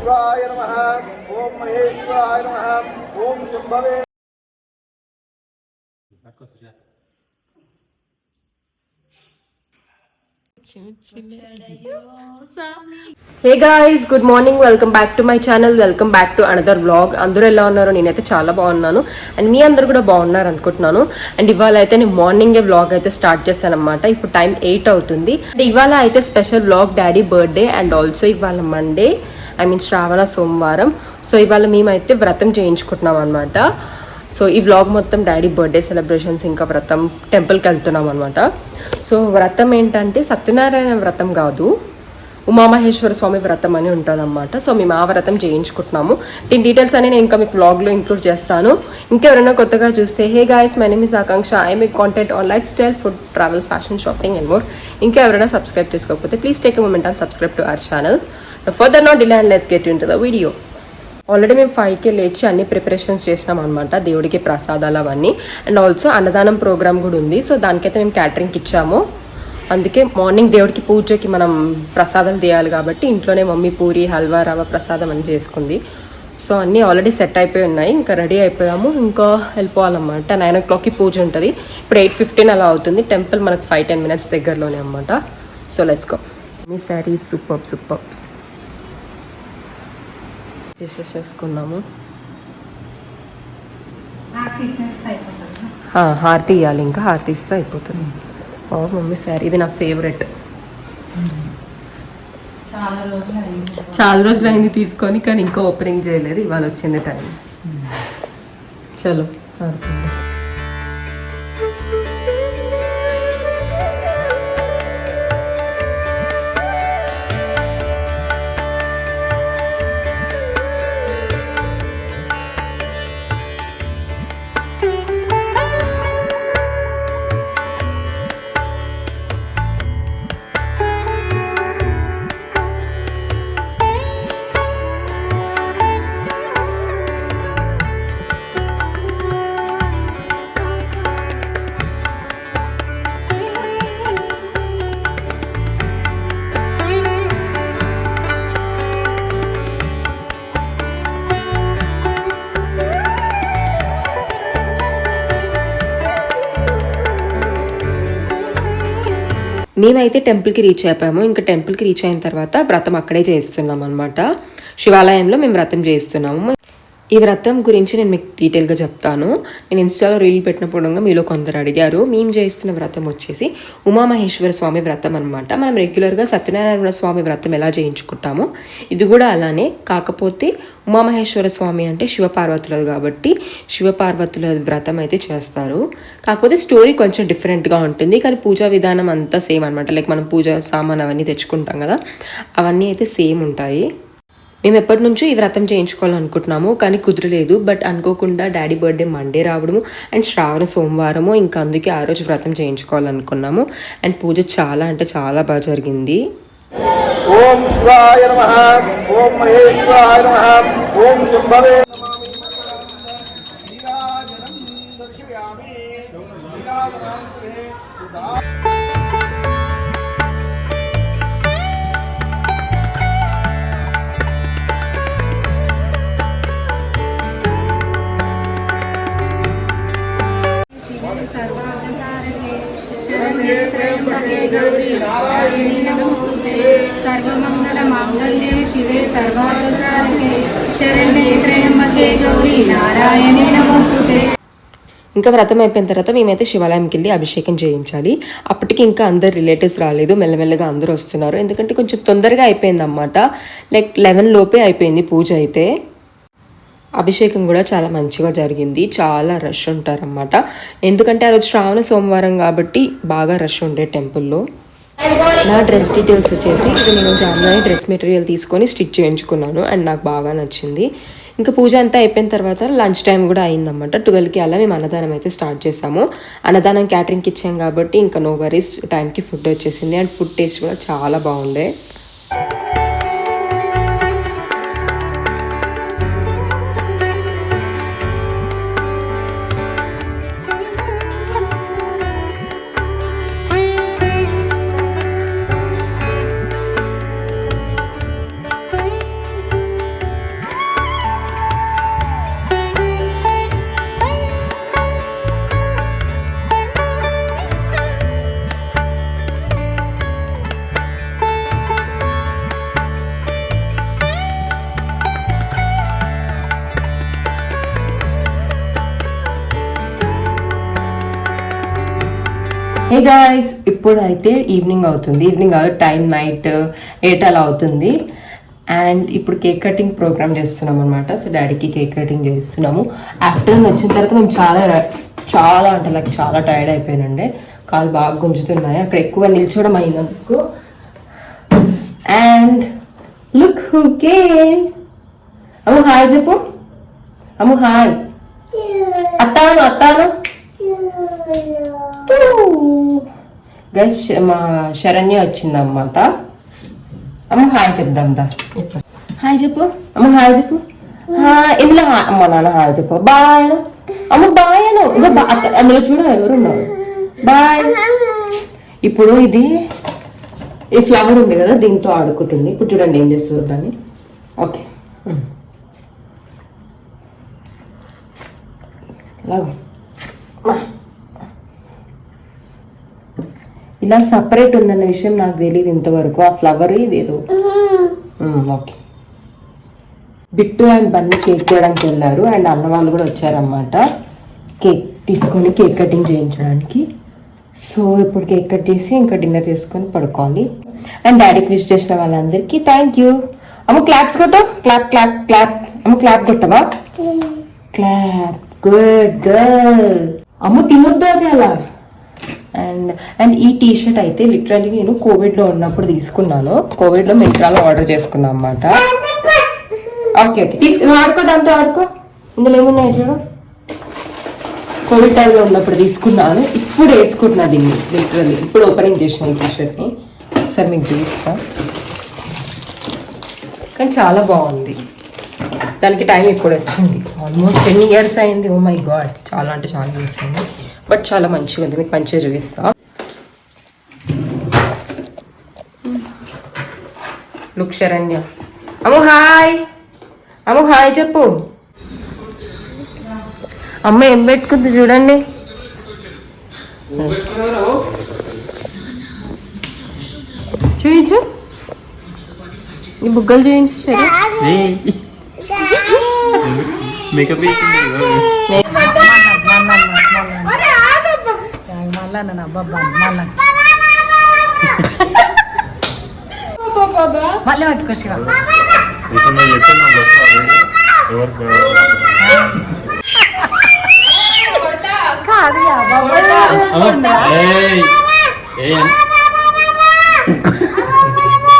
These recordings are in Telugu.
శివాయ నమః. ఓం మహేశ్వరాయ నమః. ఓం శంభవే. Hey guys, good morning. Welcome back to my channel. Welcome back to another vlog. అందరూ ఎలా ఉన్నారు? నేనైతే చాలా బాగున్నాను అండ్ మీ అందరు కూడా బాగున్నారు అనుకుంటున్నాను. అండ్ ఇవాళ అయితే నేను మార్నింగే వ్లాగ్ అయితే స్టార్ట్ చేశాను అనమాట. ఇప్పుడు టైం 8 అవుతుంది. అండ్ ఇవాళ అయితే special vlog daddy birthday and also ఇవాళ మండే, శ్రావణ సోమవారం. సో ఇవాళ మేమైతే వ్రతం చేయించుకుంటున్నాం అనమాట. సో ఈ వ్లాగ్ మొత్తం డాడీ బర్త్డే సెలబ్రేషన్స్, ఇంకా వ్రతం, టెంపుల్కి వెళ్తున్నాం అనమాట. సో వ్రతం ఏంటంటే సత్యనారాయణ వ్రతం కాదు, ఉమామహేశ్వర స్వామి వ్రతం అని ఉంటుంది అన్నమాట. సో మేము ఆ వ్రతం చేయించుకుంటున్నాము. దీని డీటెయిల్స్ అని నేను ఇంకా మీకు వ్లాగ్లో ఇంక్లూడ్ చేస్తాను. ఇంకెవరైనా కొత్తగా చూస్తే, hey guys, my name is Akanksha. I make content on lifestyle, food, travel, fashion, shopping and more. ఇంకా ఎవరైనా సబ్స్క్రైబ్ చేసుకోకపోతే please take a moment and subscribe to our channel. Further not delay and let's get into the video. Already మేము 5కే లేచి అన్ని ప్రిపరేషన్స్ చేసినాం అనమాట, దేవుడికి ప్రసాదాలు అవన్నీ. అండ్ ఆల్సో అన్నదానం ప్రోగ్రామ్ కూడా ఉంది. సో దానికైతే మేము క్యాటరింగ్కి ఇచ్చాము. అందుకే మార్నింగ్ దేవుడికి పూజకి మనం ప్రసాదాలు తీయాలి కాబట్టి ఇంట్లోనే మమ్మీ పూరి, హల్వా, రవ్వ ప్రసాదం అని చేసుకుంది. సో అన్నీ ఆల్రెడీ సెట్ అయిపోయి ఉన్నాయి, ఇంకా రెడీ అయిపోయాము. ఇంకా వెళ్ళిపోవాలన్నమాట. 9 o'clockకి పూజ ఉంటుంది. ఇప్పుడు 8:15 అలా అవుతుంది. టెంపుల్ మనకు 5-10 minutes దగ్గరలోనే అనమాట. So let's go. మీ శారీ సూపర్ చేసేసుకున్నాము. హారతి ఇవ్వాలి, ఇంకా హారతి ఇస్తే అయిపోతుంది. మమ్మీ శారీ ఇది నా ఫేవరెట్. చాలా రోజులు అయింది తీసుకొని, కానీ ఇంకా ఓపెనింగ్ చేయలేదు. ఇవాళ వచ్చింది టైం. చలో హారతి. మేమైతే టెంపుల్కి రీచ్ అయిపోయాము. ఇంకా టెంపుల్కి రీచ్ అయిన తర్వాత వ్రతం అక్కడే చేస్తున్నాం అనమాట. శివాలయంలో మేము వ్రతం చేస్తున్నాము. ఈ వ్రతం గురించి నేను మీకు డీటెయిల్గా చెప్తాను. నేను ఇన్స్టాలో రీల్ పెట్టినప్పుడు మీలో కొందరు అడిగారు. మేము చేస్తున్న వ్రతం వచ్చేసి ఉమామహేశ్వర స్వామి వ్రతం అనమాట. మనం రెగ్యులర్గా సత్యనారాయణ స్వామి వ్రతం ఎలా చేయించుకుంటామో ఇది కూడా అలానే. కాకపోతే ఉమామహేశ్వర స్వామి అంటే శివపార్వతులది కాబట్టి శివపార్వతుల వ్రతం అయితే చేస్తారు. కాకపోతే స్టోరీ కొంచెం డిఫరెంట్గా ఉంటుంది, కానీ పూజా విధానం అంతా సేమ్ అనమాట. లైక్ మనం పూజ సామాన్ అవన్నీ తెచ్చుకుంటాం కదా, అవన్నీ అయితే సేమ్ ఉంటాయి. మేము ఎప్పటి నుంచో ఈ వ్రతం చేయించుకోవాలనుకుంటున్నాము, కానీ కుదరలేదు. బట్ అనుకోకుండా డాడీ బర్త్డే మండే రావడము అండ్ శ్రావణ సోమవారము, ఇంకా అందుకే ఆ రోజు వ్రతం చేయించుకోవాలనుకున్నాము. అండ్ పూజ చాలా అంటే చాలా బాగా జరిగింది. ఓం శివాయ నమః. ఓం మహేశ్వరాయ నమః. ఓం శంభవే. సర్వమంగళ మాంగళ్యే శివే సర్వార్థసాధకే శరణ్యే త్రయంబకే గౌరీ నారాయణే నమోస్తుతే. ఇంకా వ్రతం అయిపోయిన తర్వాత మేమైతే శివాలయంకి వెళ్ళి అభిషేకం చేయించాలి. అప్పటికి ఇంకా అందరు రిలేటివ్స్ రాలేదు, మెల్లమెల్లగా అందరూ వస్తున్నారు. ఎందుకంటే కొంచెం తొందరగా అయిపోయింది అన్నమాట. లైక్ 11 లోపే అయిపోయింది పూజ అయితే. అభిషేకం కూడా చాలా మంచిగా జరిగింది. చాలా రష్ ఉంటారన్నమాట. ఎందుకంటే ఆ రోజు శ్రావణ సోమవారం కాబట్టి బాగా రష్ ఉండే టెంపుల్లో. నా డ్రెస్ డీటెయిల్స్ వచ్చేసి ఇది నేను జామ్నాని డ్రెస్ మెటీరియల్ తీసుకొని స్టిచ్ చేయించుకున్నాను అండ్ నాకు బాగా నచ్చింది. ఇంకా పూజ అంతా అయిపోయిన తర్వాత లంచ్ టైం కూడా అయిందన్నమాట. 12కి అలా మేము అన్నదానం అయితే స్టార్ట్ చేసాము. అన్నదానం క్యాటరింగ్కి ఇచ్చాం కాబట్టి ఇంకా నో వరీస్, టైంకి ఫుడ్ వచ్చేసింది. అండ్ ఫుడ్ టేస్ట్ కూడా చాలా బాగుండే. హే గాయ్స్, ఇప్పుడు అయితే ఈవినింగ్ అవుతుంది. ఈవినింగ్ టైం నైట్ 8 అలా అవుతుంది. అండ్ ఇప్పుడు కేక్ కటింగ్ ప్రోగ్రామ్ చేస్తున్నాం అనమాట. సో డాడీకి కేక్ కటింగ్ చేస్తున్నాము. ఆఫ్టర్నూన్ వచ్చిన తర్వాత మేము చాలా అంటే లైక్ చాలా టైర్డ్ అయిపోయానండి. కాలు బాగా గుంజుతున్నాయి, అక్కడ ఎక్కువ నిల్చోవడం అయినందుకు. And look who came. Ammu hi చెప్పు. అమ్ము హాయ్. అత్తాను గైస్, మా శరణ్య వచ్చిందన్నమాట. అమ్మ హాయ్ చెప్దాం దా. హాయ్ చెప్పు. అమ్మ హాయ్ చెప్పు. ఇందులో అమ్మ నాన్న హాయ్ చెప్పు. బాయ్ అమ్మ. బాయ్ అను. అందులో చూడ ఎవరున్నారు. బాయ్. ఇప్పుడు ఇది ఈ ఫ్లవర్ ఉంది కదా, దీంతో ఆడుకుంటుంది. ఇప్పుడు చూడండి ఏం చేస్తుంది దాన్ని. ఓకే ఇలా సపరేట్ ఉందన్న విషయం నాకు తెలియదు ఇంతవరకు. ఆ ఫ్లవర్ ఇదేదో. Okay. Bittu and Bunny cake చేయడానికి వెళ్ళారు. అండ్ అన్న వాళ్ళు కూడా వచ్చారన్నమాట కేక్ తీసుకొని కేక్ కటింగ్ చేయించడానికి. సో ఇప్పుడు కేక్ కట్ చేసి ఇంకా డిన్నర్ చేసుకొని పడుకోవాలి. అండ్ డాడీకి విష్ చేసిన వాళ్ళందరికీ థ్యాంక్ యూ. అమ్మ క్లాప్స్ కొట్టు. Clap clap clap. అమ్మ క్లాప్ కొట్టవా? క్లాప్. Good girl. అమ్మ తినొద్దు అది అలా. అండ్ ఈ టీ షర్ట్ అయితే లిటరల్లీ నేను కోవిడ్లో ఉన్నప్పుడు తీసుకున్నాను. కోవిడ్లో మింత్రాలో ఆర్డర్ చేసుకున్నాను అన్నమాట. ఓకే ఆడుకో, దాంతో ఆడుకో. ఇందులో ఏమున్నాయి చూడు. కోవిడ్ టైంలో ఉన్నప్పుడు తీసుకున్నాను. ఇప్పుడు వేసుకుంటున్నా దీన్ని లిటరల్లీ. ఇప్పుడు ఓపెనింగ్ చేసిన ఈ టీ షర్ట్ని ఒకసారి మీకు చూపిస్తా. కానీ చాలా బాగుంది. దానికి టైం ఇప్పుడు వచ్చింది. ఆల్మోస్ట్ 10 years అయింది. ఓ మై గాడ్, చాలా అంటే చాలా years అయింది. బట్ చాలా మంచిగా ఉంది. మీకు మంచిగా చూపిస్తా. లుక్ శరణ్య. అమ్ము హాయ్. అమ్ము హాయ్ చెప్పు. అమ్మ ఏం పెట్టుకుంది చూడండి. చూయించు, ఈ బుగ్గలు చూయించు. మేకప్ మళ్ళీ పట్టుకో శివ.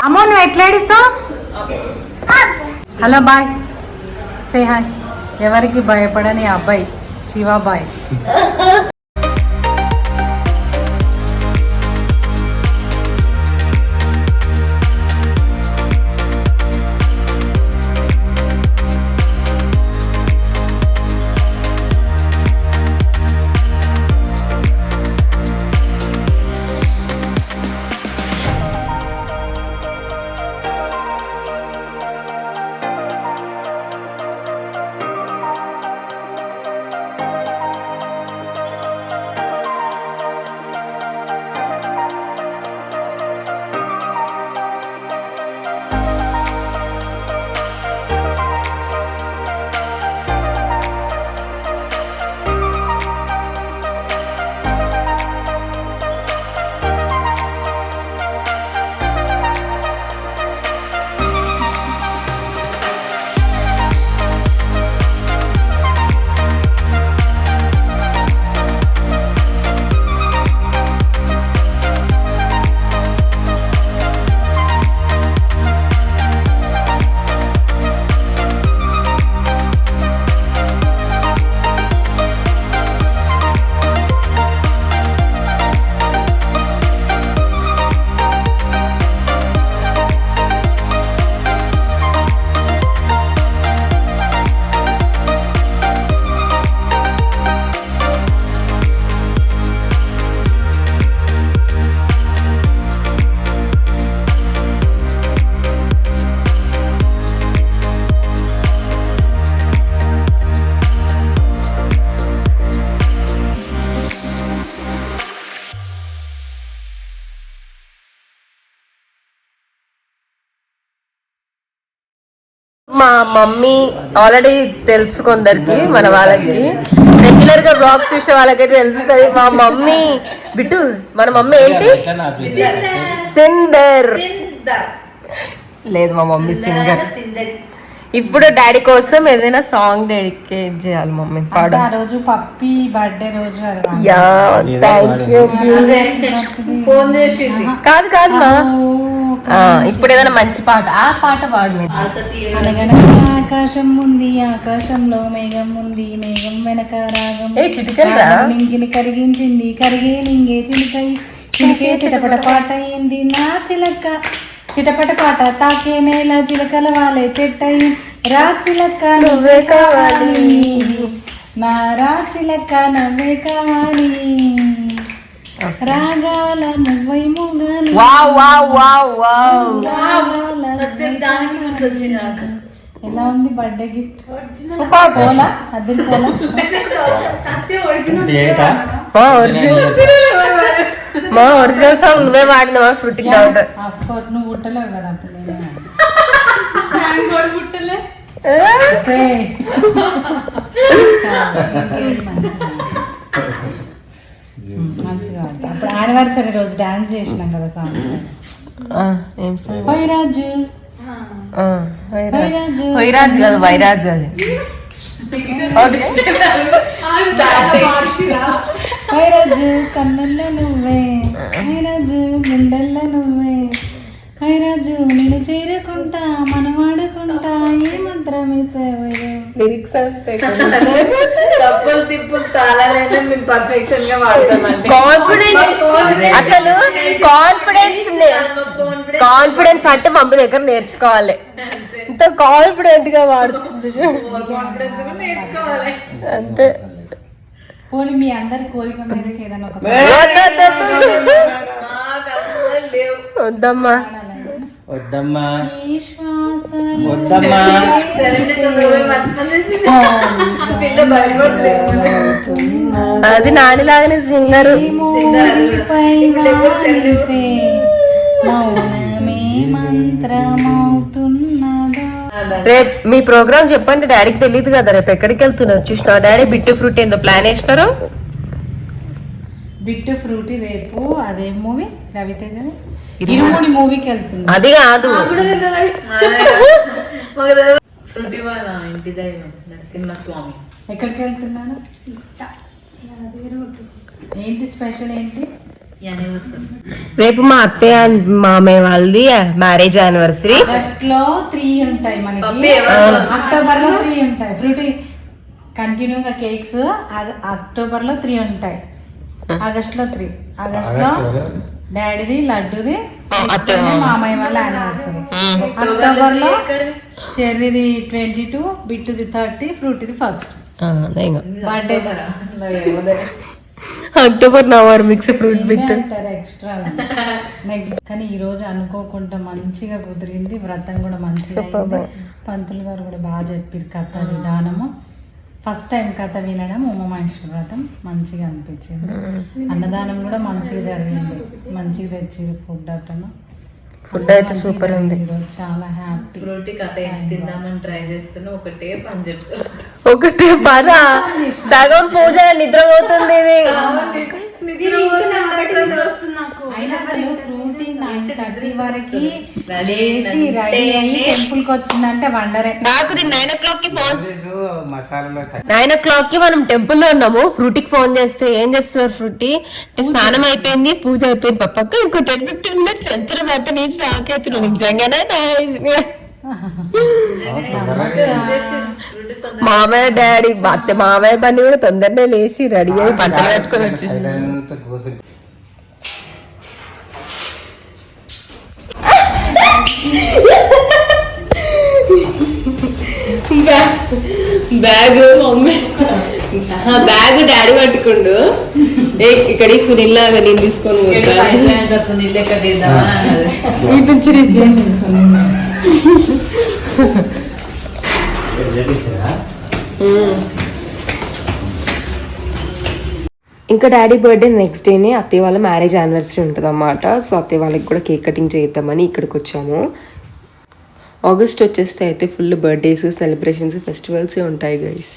అమ్మో నువ్వు ఎట్లా ఏడిస్తావు? Hello boy, say hi. ఎవరికి భయపడని అబ్బాయి శివాబాయ్. మా మమ్మీ ఆల్రెడీ తెలుసు కొందరికి, మన వాళ్ళకి రెగ్యులర్ గా బ్లాగ్స్ చూసే వాళ్ళకైతే తెలుస్తుంది. మా మమ్మీ బిట్టు, మన మమ్మీ ఏంటి సింగర్ లేదు, మా మమ్మీ సింగర్. ఇప్పుడు డాడీ కోసం ఏదైనా సాంగ్ డెడికేట్ చేయాలి మమ్మీ, పాడు. ఆ రోజు పప్పి బర్త్డే రోజు యా థ్యాంక్ యూ. కాదు కాదు మా ఇప్పుడు ఏదైనా మంచి పాట, ఆ పాట పాడు మీరు. అనగనగా ఆకాశం ఉంది, ఆకాశంలో మేఘం ఉంది, మేఘం వెనక రాగం నింగిని కరిగించింది, కరిగే నింగే చిలికై చిలికే చిటపట పాట అయింది నా చిలక, చిటపట పాట తాకే నేల చిలకల వాలే చెట్టయి, రా చిలక నువ్వే కావాలి, నా రా చిలక నవ్వే కావాలి, రాగాల నువ్వై మొగాలి. Wow wow wow wow. ఎలా ఉంది బర్త్డే గిఫ్ట్? పోలా అద్దెలు పోలా. మా ఒరిజినల్ సాంగ్ నువ్వే వాడినావా? ఫ్రూటింగ్ పౌడర్ ఆఫ్ కోర్స్ నువ్వు పుట్టలేవు కదా అప్పుడు. మంచిగా అప్పుడు యానివర్సరీ రోజు డాన్స్ చేసినాం కదా సాంగ్. ఏం సాంగ్? వైరాజు వైరాజు కాదు వైరాజు, అది వైరాజు కన్నుల్ల నువ్వే, వైరాజు గుండెల్ల నువ్వే, వైరాజు నేను చేరుకుంటా మనం ఆడుకుంటా ఏ మంత్రమే సేవయో. లిరిక్స్ అంటే తప్పులు తిప్పులు తాళాలైనా మేము పర్ఫెక్షన్ గా వాడతామండి. అసలు కాన్ఫిడెన్స్ అంటే మమ్మీ దగ్గర నేర్చుకోవాలి. ఇంత కాన్ఫిడెంట్ గా వాడుతుంది అంతే. పోనీ మీ అందరి కోరిక మేరకు ఏదైనా ఒక వద్దమ్మా వద్దమ్మా విశ్వాసాలు వద్దమ్మా అది నానిలాగానే సింగరు. మౌనమే మంత్రమవుతున్నదా. రేపు మీ ప్రోగ్రామ్ చెప్పండి, డాడీకి తెలియదు కదా. రేపు ఎక్కడికి వెళ్తున్నారు చూసినా? డాడీ బిట్టు ఫ్రూట్ ఏందో ప్లాన్ వేసినారు. బిట్టు ఫ్రూటీ రేపు అదే మూవీ రవితేజ ఇరుముడి మూవీకి వెళ్తున్నా. అది కాదు, ఫ్రూటీ వాళ్ళ ఇంటి దైవం నరసింహస్వామి. ఎక్కడికి వెళ్తున్నాను? ఏంటి స్పెషల్ ఏంటి? రేపు మా అత్తయ్య మామయ్య వాళ్ళది మ్యారేజ్ యానివర్సరీ. ఆగస్ట్ లో 3 ఉంటాయి మనకి, అక్టోబర్ లో 3 ఉంటాయి. ఫ్రూటీ కంటిన్యూగా కేక్స్ అక్టోబర్ లో 3 ఉంటాయి, ఆగస్ట్ లో 3. ఆగస్ట్ లో డాడీది లడ్డుది, మామయ్య వాళ్ళ యానివర్సరీ. అక్టోబర్ లో చెర్రీది 22, బిట్టుది 30, ఫ్రూటీది 1st. Birthday October November mix fruit bit అంటారు ఎక్స్ట్రా. నెక్స్ట్ కానీ ఈ రోజు అనుకోకుండా మంచిగా కుదిరింది, వ్రతం కూడా మంచిగా అయింది. పంతులు గారు కూడా బాగా చెప్పారు కథ విధానము. ఫస్ట్ టైం కథ వినడం ఉమామహేశ్వర వ్రతం మంచిగా అనిపించింది. అన్నదానం కూడా మంచిగా జరిగింది, మంచిగా తెచ్చారు ఫుడ్. అతను ఫుడ్ అయితే సూపర్ ఉంది. ఈరోజు చాలా హ్యాపీ. ఫ్రూటీ కథ ఏం తిందామని ట్రై చేస్తున్నా, ఒకటే పని చెప్తాను. ఒకటే పరా సగం పూజ నిద్రపోతుంది ఇది. అయినా అసలు ఫ్రూటీ 9:30 వరకు లేచి రెడీ అయ్యి టెంపుల్ కి వచ్చిందంటే వండరే. నాకు 9 o'clock కి ఫోన్, 9 o'clock కి మనం టెంపుల్ లో ఉన్నాము. ఫ్రూటీకి ఫోన్ చేస్తే ఏం చేస్తున్నారు ఫ్రూటీ అంటే స్నానం అయిపోయింది, పూజ అయిపోయింది పప్పక్క, ఇంకో 10-15 minutes వెళ్తున్నా బట్ట నుంచి ఆకేతున్నా. నిజంగానే మామయ్య డాడీ అత్త మామయ్య పని కూడా తొందరనే లేచి రెడీ అయ్యి పంచలు కట్టుకొని వచ్చి బ్యాగ్ మమ్మీ బ్యాగ్ డాడీ పట్టుకుండు. ఇక్కడ సునీల్ లాగా నేను తీసుకొని సునీల్ లెక్క చేద్దామని అన్నది. ఇంకా డాడీ బర్త్డే నెక్స్ట్ డేనే అత్తయ్య వాళ్ళ మ్యారేజ్ యానివర్సరీ ఉంటుంది అన్నమాట. సో అత్తయ్య వాళ్ళకి కూడా కేక్ కటింగ్ చేద్దామని ఇక్కడికి వచ్చాము. ఆగస్ట్ వచ్చేస్తే అయితే ఫుల్ బర్త్డేస్, సెలబ్రేషన్స్, ఫెస్టివల్సే ఉంటాయి guys.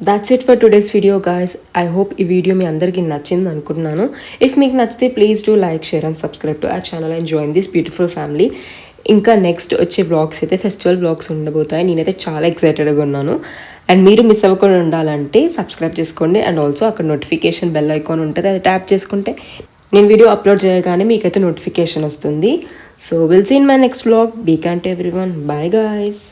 That's it for today's video guys. I hope ఈ వీడియో మీ అందరికీ నచ్చింది అనుకుంటున్నాను. ఇఫ్ మీకు నచ్చితే please do like, share and subscribe to our channel and join this beautiful family. ఇంకా నెక్స్ట్ వచ్చే వ్లాగ్స్ అయితే ఫెస్టివల్ వ్లాగ్స్ ఉండబోతాయి. నేనైతే చాలా ఎక్సైటెడ్గా ఉన్నాను. అండ్ మీరు మిస్ అవ్వకుండా ఉండాలంటే సబ్స్క్రైబ్ చేసుకోండి. అండ్ ఆల్సో అక్కడ నోటిఫికేషన్ బెల్ ఐకాన్ ఉంటుంది, అది ట్యాప్ చేసుకుంటే నేను వీడియో అప్లోడ్ చేయగానే మీకైతే నోటిఫికేషన్ వస్తుంది. So will see in my next vlog. Be kind to everyone. Bye guys.